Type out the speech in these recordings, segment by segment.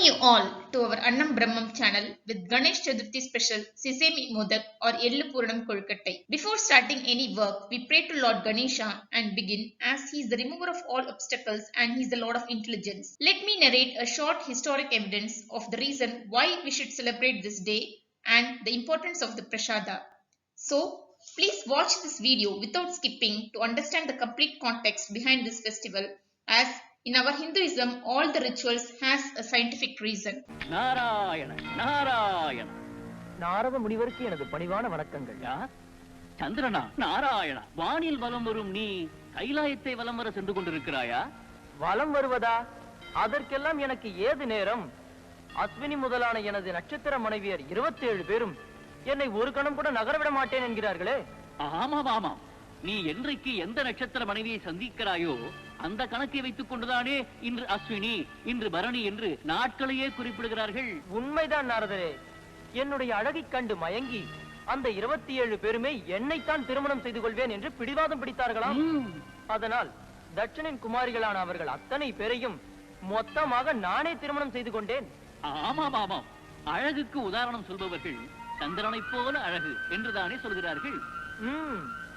you all to our Annam Brahmam channel with Ganesh Chaturthi special Sesame Modak or Ellu Puranam Kolkattai. Before starting any work, we pray to Lord Ganesha and begin as he is the remover of all obstacles and he is the Lord of intelligence. Let me narrate a short historic evidence of the reason why we should celebrate this day and the importance of the Prasada. So, please watch this video without skipping to understand the complete context behind this festival, as in our Hinduism, all the rituals has a scientific reason. Narayana, Narayana. Narada முனிவருக்கு எனது பணிவான வணக்கங்கள். சந்திரனா, நாராயணா, வானில் வலம் வரும் நீ கைலாயத்தை வலம் வர சென்று கொண்டிருக்கிறாயா? வலம் வருவதா? அதற்கெல்லாம் எனக்கு ஏது நேரம்? அஸ்வினி முதலான எனது நட்சத்திர மனைவியர் 27 பேரும் என்னை ஒரு கணம் கூட நகரவிட மாட்டேன் என்கிறார்களே. ஆமாம் ஆமாம், நீ என்றைக்கு எந்த நட்சத்திர மனைவியை சந்திக்கிறாயோ அந்த கணக்கை வைத்துக் கொண்டுதானே இன்று அஸ்வினி, இன்று பரணி என்று நாட்களையே குறிப்பிடுகிறார்கள். உண்மைதான் நாரதரே. என்னுடைய அழகை கண்டு மயங்கி அந்த 27 பேருமே என்னைத்தான் திருமணம் செய்து கொள்வேன் என்று பிடிவாதம் பிடித்தார்களாம். அதனால் தட்சனின் குமாரிகளான அவர்கள் அத்தனை பேரையும் மொத்தமாக நானே திருமணம் செய்து கொண்டேன். ஆமாம் ஆமாம், அழகுக்கு உதாரணம் சொல்பவர்கள் சந்திரனை போல அழகு என்றுதானே சொல்கிறார்கள்.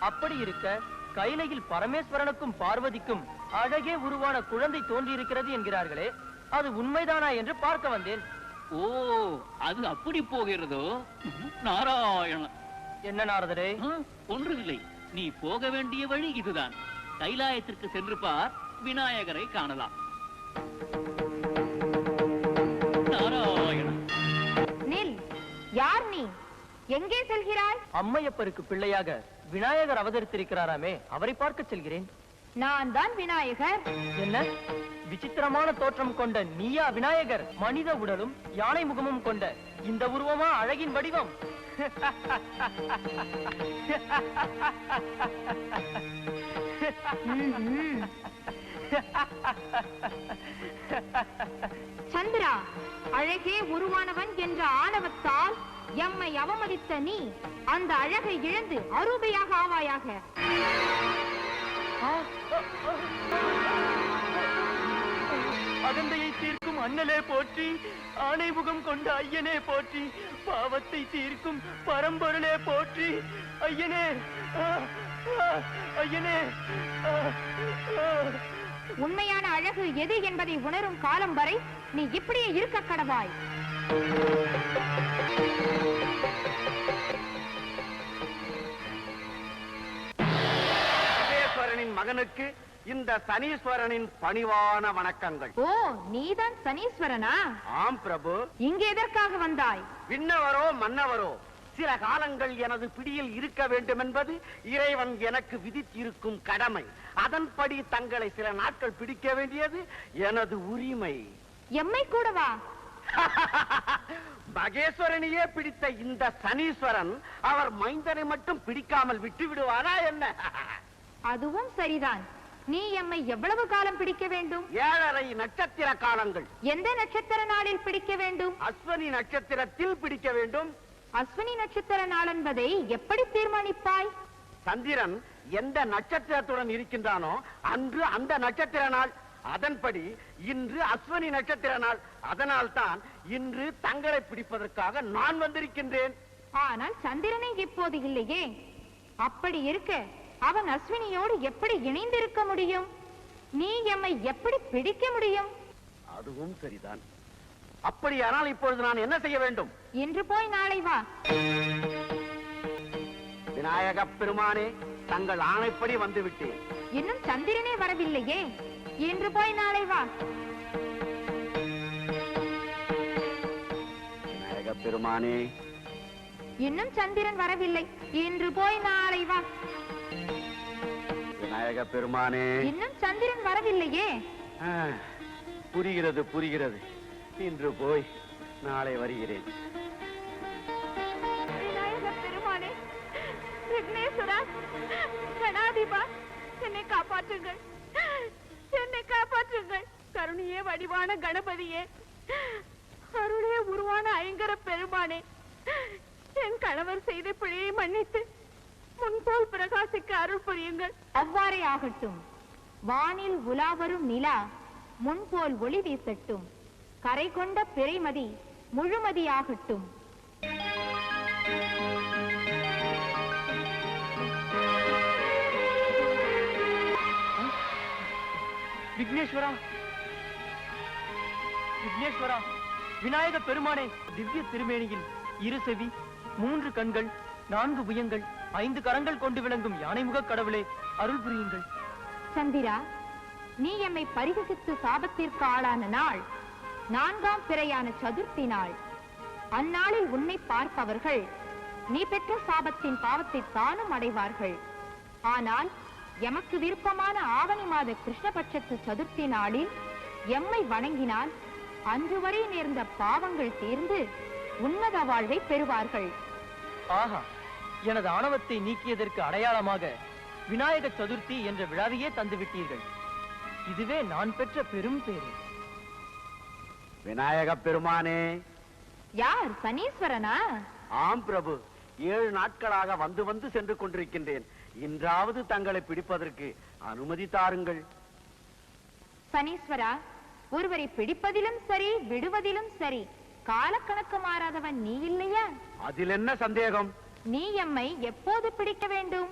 அப்படி இருக்க கைலையில் பரமேஸ்வரனுக்கும் பார்வதிக்கும் அழகே உருவான குழந்தை தோன்றியிருக்கிறது என்கிறார்களே, அது உண்மைதானா என்று பார்க்க வந்தேன். ஓ, அது அப்படி போகிறதோ? நாராயண. என்ன நாரதரே? ஒன்றுமில்லை, நீ போக வேண்டிய வழி இதுதான். கைலாயத்திற்கு சென்று பார், விநாயகரை காணலாம். நாராயண. நில், யார் நீ? எங்கே செல்கிறாய்? அம்மையப்பருக்கு பிள்ளையாக விநாயகர் அவதரித்திருக்கிறாராமே, அவரை பார்க்க செல்கிறேன். நான் தான் விநாயகர். என்ன விசித்திரமான தோற்றம் கொண்ட நீயா விநாயகர்? மனித உடலும் யானை முகமும் கொண்ட இந்த உருவமா அழகின் வடிவம்? சந்திரா, அழகே உருவானவன் என்ற ஆணவத்தால் எம்மை அவமதித்த நீ அந்த அழகை இழந்து அரூபையாக ஆவாயாக. அகந்தையை தீர்க்கும் அண்ணலே போற்றி, ஆணை முகம் கொண்ட ஐயனே போற்றி, பாவத்தை தீர்க்கும் பரம்பொருளே போற்றி. ஐயனே, ஐயனே. உண்மையான அழகு எது என்பதை உணரும் காலம் வரை நீ இப்படியே இருக்க கடவாய். மகனுக்கு இந்த சனீஸ்வரனின் பணிவான வணக்கங்கள். ஓ, நீதான் சனீஸ்வரனா? ஆம் பிரபு. இங்கே எதற்காக வந்தாய்? விண்ணவரோ மன்னவரோ சில காலங்கள் எனது பிடியில் இருக்க வேண்டும் என்பது இறைவன் எனக்கு விதித்திருக்கும் கடமை. அதன்படி தங்களை சில நாட்கள் பிடிக்க வேண்டியது எனது உரிமை. எம்மை கூடவா? மகேஸ்வரனையே பிடித்த இந்த சனீஸ்வரன் அவர் மைந்தனை மட்டும் பிடிக்காமல் விட்டு விடுவாரா என்ன? அதுவும் சரிதான். நீ எம்மை எவ்வளவு காலம் பிடிக்க வேண்டும்? 7.5 நட்சத்திர காலங்கள். எந்த நட்சத்திர நாளில் பிடிக்க வேண்டும்? அஸ்வினி நட்சத்திரத்தில் பிடிக்க வேண்டும். அஸ்வினி நட்சத்திர நாள் என்பதை எப்படி தீர்மானிப்பாய்? சந்திரன் எந்த நட்சத்திரத்துடன் இருக்கின்றானோ அன்று அந்த நட்சத்திர நாள். அதன்படி இன்று அஸ்வினி நட்சத்திர நாள். அதனால் தான் இன்று தங்களை பிடிப்பதற்காக நான் வந்திருக்கின்றேன். ஆனால் சந்திரனை இப்போது இல்லையே. அப்படி இருக்க அவன் அஸ்வினியோடு எப்படி இணைந்திருக்க முடியும்? நீ எம்மை எப்படி பிடிக்க முடியும்? அதுவும் சரிதான். அப்படியானால் இப்பொழுது நான் என்ன செய்ய வேண்டும்? இன்று போய் நாளை வா. விநாயக பெருமானே, தங்கள் ஆணைப்படி வந்துவிட்டேன். இன்னும் சந்திரனே வரவில்லையே. இன்று போய் நாளை வா. விநாயக பெருமானே. இன்னும் சந்திரன் வரவில்லை. இன்று போய் நாளை வா. விநாயக பெருமானே. இன்னும் சந்திரன் வரவில்லையே. புரிகிறது புரிகிறது. இன்று போய் நாளை வருகிறேன். விநாயக பெருமானே, விக்னேஸ்வரா, கணாதிபா, என்னை காப்பாற்றுங்கள், என்னை காப்பாற்றுங்கள். கருணையே வடிவான கணபதியே, அருளே உருவான ஐங்கர பெருமானே, என் கணவர் செய்த பிழையை மன்னித்து முன்போல் பிரகாசிக்க அருள் புரியுங்கள். அவ்வாறே ஆகட்டும். வானில் உலாவரும் நிலா முன்போல் ஒளி வீசட்டும். கரை கொண்ட பிறைமதி முழுமதியாகட்டும். விக்னேஸ்வரா, விக்னேஸ்வரா, விநாயக பெருமானே, திவ்ய திருமேனியில் 2 செவி, 3 கண்கள், 4 புயங்கள், 5 கரங்கள் கொண்டு விளங்கும் யானைமுக கடவுளே, அருள் புரியுங்கள். சந்திரா, நீ எம்மை பரிகசித்து சாபத்திற்கு ஆளான நாள் 4ஆம் பிறையான சதுர்த்தி நாள். அந்நாளில் உன்னை பார்ப்பவர்கள் நீ பெற்ற சாபத்தின் பாவத்தை தானும் அடைவார்கள். ஆனால் எமக்கு விருப்பமான ஆவணி மாத கிருஷ்ணபட்சத்து சதுர்த்தி நாளில் எம்மை வணங்கினால் அன்று வரை நேர்ந்த பாவங்கள் தீர்ந்து உன்னத வாழ்வை பெறுவார்கள். ஆஹா, எனது ஆணவத்தை நீக்கியதற்கு அடையாளமாக விநாயக சதுர்த்தி என்ற விழாவையே தந்துவிட்டீர்கள். இதுவே நான் பெற்ற பெரும் பேரு. விநாயக பெருமானே. யார், சனீஸ்வரனா? ஆம் பிரபு, 7 நாட்களாக வந்து வந்து சென்று கொண்டிருக்கின்றேன். இன்றாவது தங்களை பிடிப்பதற்கு அனுமதி தாருங்கள். சனீஸ்வரா, ஒருவரை பிடிப்பதிலும் சரி விடுவதிலும் சரி காலக்கணக்கு மாறாதவன் நீ இல்லையா? அதில் என்ன சந்தேகம்? நீ எம்மை எப்போது பிடிக்க வேண்டும்?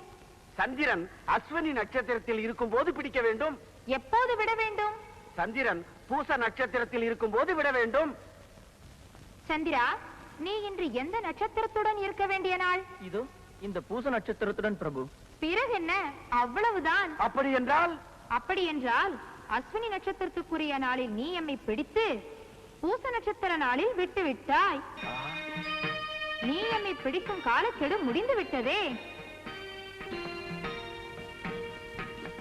சந்திரன் அஸ்வினி நட்சத்திரத்தில் இருக்கும் போது பிடிக்க வேண்டும். எப்போது விட வேண்டும்? சந்திரன் பூச நட்சத்திரத்தில் இருக்கும் போது விட வேண்டும். சந்திரா, நீ இன்று எந்த நட்சத்திரத்துடன் இருக்க வேண்டிய நாள்? இதோ இந்த பூச நட்சத்திரத்துடன் பிரபு. பிறகு என்ன, அவ்வளவுதான். அப்படி என்றால்? அப்படி என்றால் அஸ்வினி நட்சத்திரத்துக்குரிய நாளில் நீ எம்மை பிடித்து பூச நட்சத்திர நாளில் விட்டு விட்டாய். நீ எம்மை பிடிக்கும் காலக்கெடு முடிந்து விட்டதே.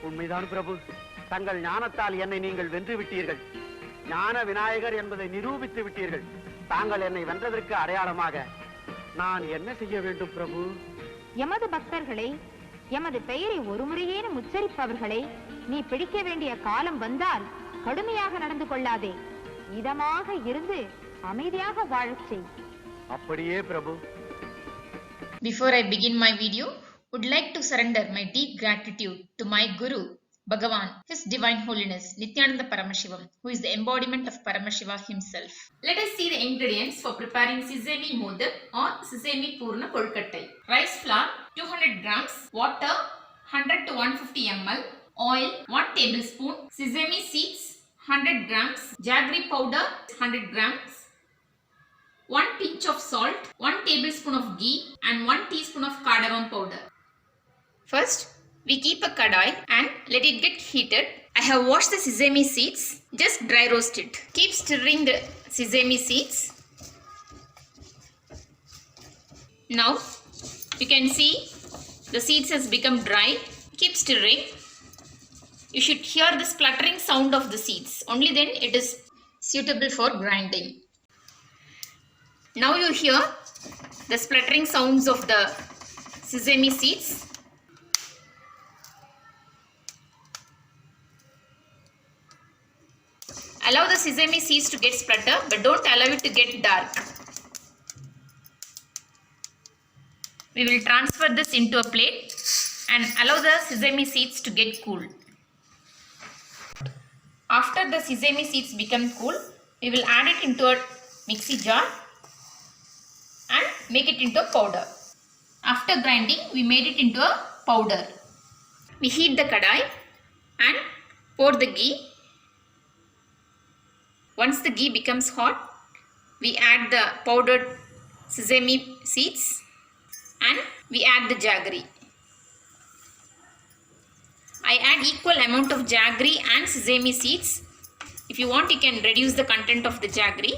உண்மைதான் பிரபு, தங்கள் ஞானத்தால் என்னை நீங்கள் வென்று விட்டீர்கள். ஞான விநாயகர் என்பதை நிரூபித்து விட்டீர்கள். தாங்கள் என்னை வென்றதற்கு அடையாளமாக நான் என்ன செய்ய வேண்டும் பிரபு? எமது பக்தர்களை, எமது பெயரை ஒரு முறையேனும் உச்சரிப்பவர்களை நீ பிடிக்க வேண்டிய காலம் வந்தால் கடுமையாக நடந்து கொள்ளாதே. இதமாக இருந்து அமைதியாக வாழச் செய். அப்படியே பிரபு. Before I begin my video, would like to surrender my deep gratitude to my Guru, Bhagavan, His Divine Holiness Nityananda Paramashivam, who is the embodiment of Paramashiva himself. Let us see the ingredients for preparing Sesame Modak or Sesame Purna Kolkattai. Rice flour 200 grams, water 100 to 150 ml, oil 1 tablespoon, sesame seeds 100 grams, jaggery powder 100 grams, 1 pinch of salt, 1 tablespoon of ghee and 1 teaspoon of cardamom powder. First, we keep a kadai and let it get heated. I have washed the sesame seeds, just dry roast it. Keep stirring the sesame seeds. Now, you can see the seeds has become dry. Keep stirring. You should hear the spluttering sound of the seeds. Only then it is suitable for grinding. Now you hear the spluttering sounds of the sesame seeds. Allow the sesame seeds to get splutter, but don't allow it to get dark. We will transfer this into a plate and allow the sesame seeds to get cool. After the sesame seeds become cool, we will add it into a mixie jar and make it into a powder. After grinding, we made it into a powder. We heat the kadai and pour the ghee. Once the ghee becomes hot, we add the powdered sesame seeds and we add the jaggery. I add equal amount of jaggery and sesame seeds. If you want, you can reduce the content of the jaggery.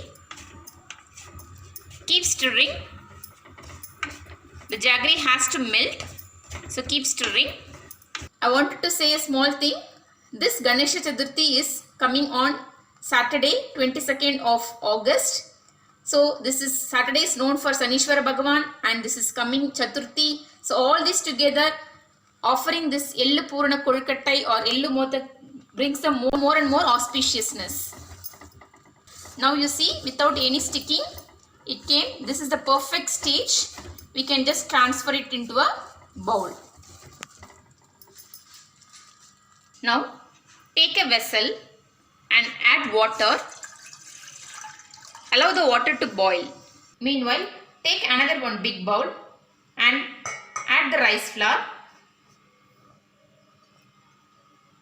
Keep stirring. The jaggery has to melt, so keep stirring. I wanted to say a small thing. This Ganesha Chaturthi is coming on Saturday, 22nd of August. So this is Saturday is known for Sanishwara Bhagavan and this is coming Chaturthi. So all this together, offering this Ellu Purana Kolkattai or Ellu Modak brings them more and more auspiciousness. Now you see, without any sticking, it came. This is the perfect stage. We can just transfer it into a bowl. Now take a vessel and add water Allow the water to boil. Meanwhile, take another one big bowl and add the rice flour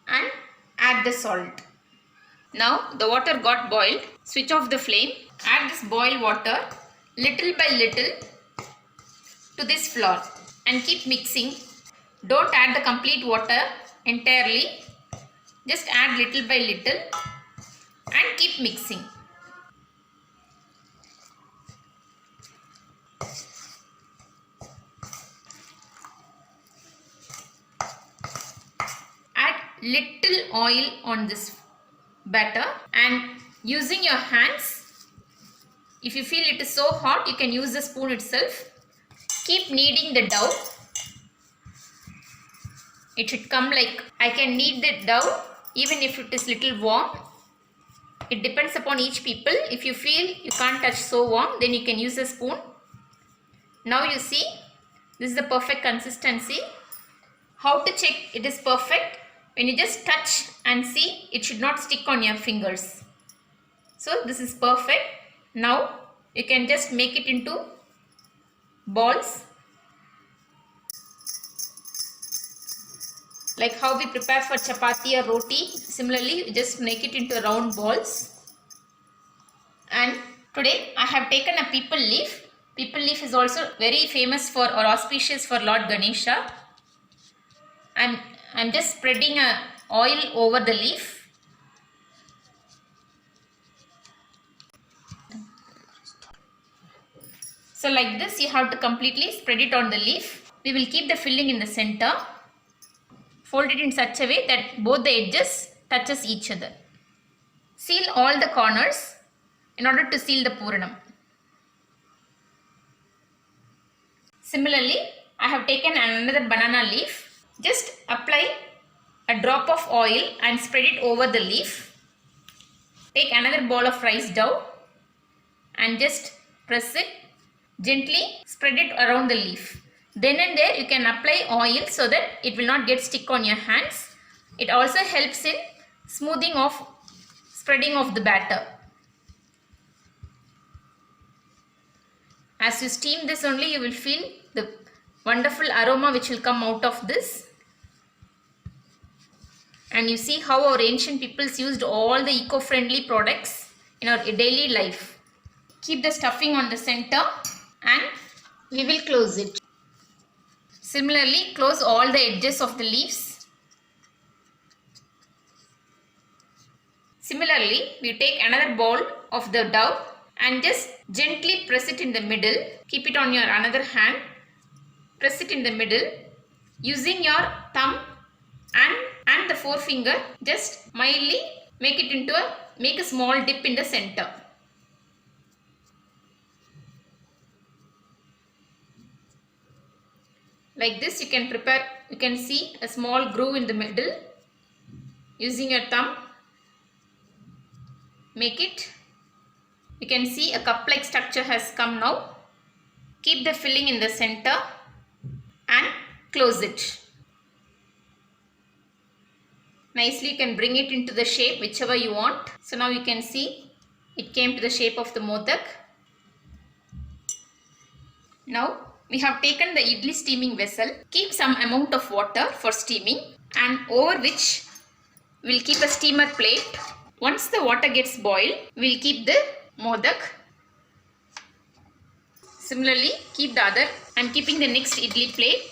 and add the salt. Now the water got boiled. Switch off the flame. Add this boiled water little by little to this flour and keep mixing. Don't add the complete water entirely. Just add little by little and keep mixing. Add little oil on this batter and using your hands, if you feel it is so hot, you can use the spoon itself. Keep kneading the dough. It should come like, I can knead the dough even if it is little warm. It depends upon each people. If you feel you can't touch so warm, then you can use a spoon. Now you see, this is the perfect consistency. How to check it is perfect? When you just touch and see, it should not stick on your fingers. So this is perfect. Now you can just make it into balls. Like how we prepare for chapati or roti, similarly you just make it into round balls. And today I have taken a people leaf. People leaf is also very famous for or auspicious for Lord Ganesha. I'm just spreading a oil over the leaf. So like this you have to completely spread it on the leaf. We will keep the filling in the center. Fold it in such a way that both the edges touches each other. Seal all the corners in order to seal the Puranam. Similarly, I have taken another banana leaf. Just apply a drop of oil and spread it over the leaf. Take another ball of rice dough and just press it. Gently spread it around the leaf. Then and there you can apply oil so that it will not get stick on your hands. It also helps in smoothing of spreading of the batter. As you steam this only, you will feel the wonderful aroma which will come out of this. And you see how our ancient peoples used all the eco-friendly products in our daily life. Keep the stuffing on the center and we will close it. Similarly, close all the edges of the leaves. Similarly, we take another bowl of the dough and just gently press it in the middle. Keep it on your another hand. Press it in the middle. Using your thumb and the forefinger, just mildly make a small dip in the center. Like this you can see a small groove in the middle. Using your thumb, make it. You can see a cup like structure has come now. Keep the filling in the center and close it. Nicely you can bring it into the shape whichever you want. So now you can see it came to the shape of the modak. Now we have taken the idli steaming vessel. Keep some amount of water for steaming and over which we will keep a steamer plate. Once the water gets boiled, we will keep the modak. Similarly, keep the other. I am keeping the next idli plate.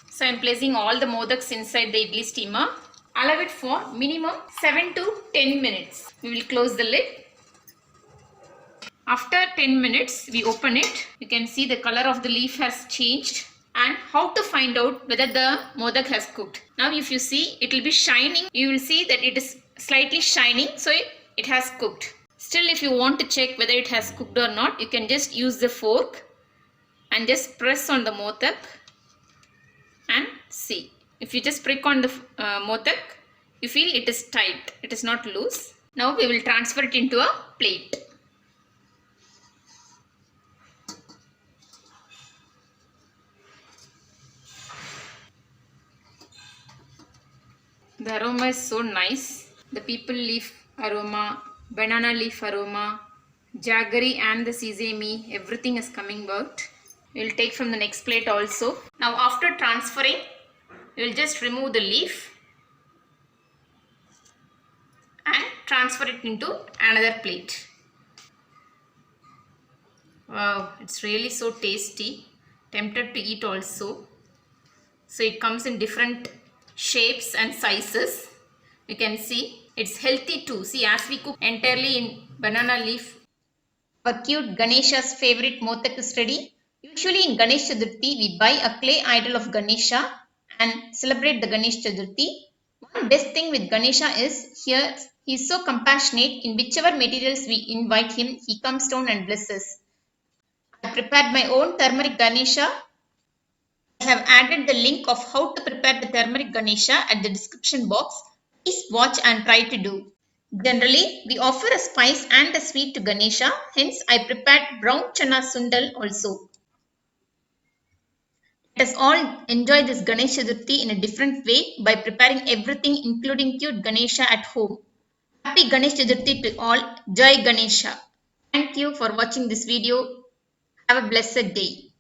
So I am placing all the modaks inside the idli steamer. Allow it for minimum 7 to 10 minutes. We will close the lid. After 10 minutes, we open it. You can see the color of the leaf has changed. And how to find out whether the modak has cooked. Now if you see, it will be shining. You will see that it is slightly shining. So it has cooked. Still, if you want to check whether it has cooked or not, you can just use the fork and just press on the modak and see. If you just prick on the modak, you feel it is tight. It is not loose. Now we will transfer it into a plate. The aroma is so nice. The people leaf aroma, banana leaf aroma, jaggery and the sesame, everything is coming out. We will take from the next plate also. Now after transferring, we will just remove the leaf and transfer it into another plate. Wow, it's really so tasty. Tempted to eat also. So it comes in different shapes and sizes. You can see it's healthy too. See, as we cook entirely in banana leaf. Our cute Ganesha's favorite Modak is ready. Usually in Ganesh Chaturthi, we buy a clay idol of Ganesha and celebrate the Ganesh Chaturthi. One best thing with Ganesha is here he is so compassionate. In whichever materials we invite him, he comes down and blesses. I prepared my own turmeric Ganesha. I have added the link of how to prepare the turmeric Ganesha at the description box. Please watch and try to do. Generally, we offer a spice and a sweet to Ganesha. Hence, I prepared brown chana sundal also. Let us all enjoy this Ganesh Chaturthi in a different way by preparing everything including cute Ganesha at home. Happy Ganesh Chaturthi to all. Jai Ganesha. Thank you for watching this video. Have a blessed day.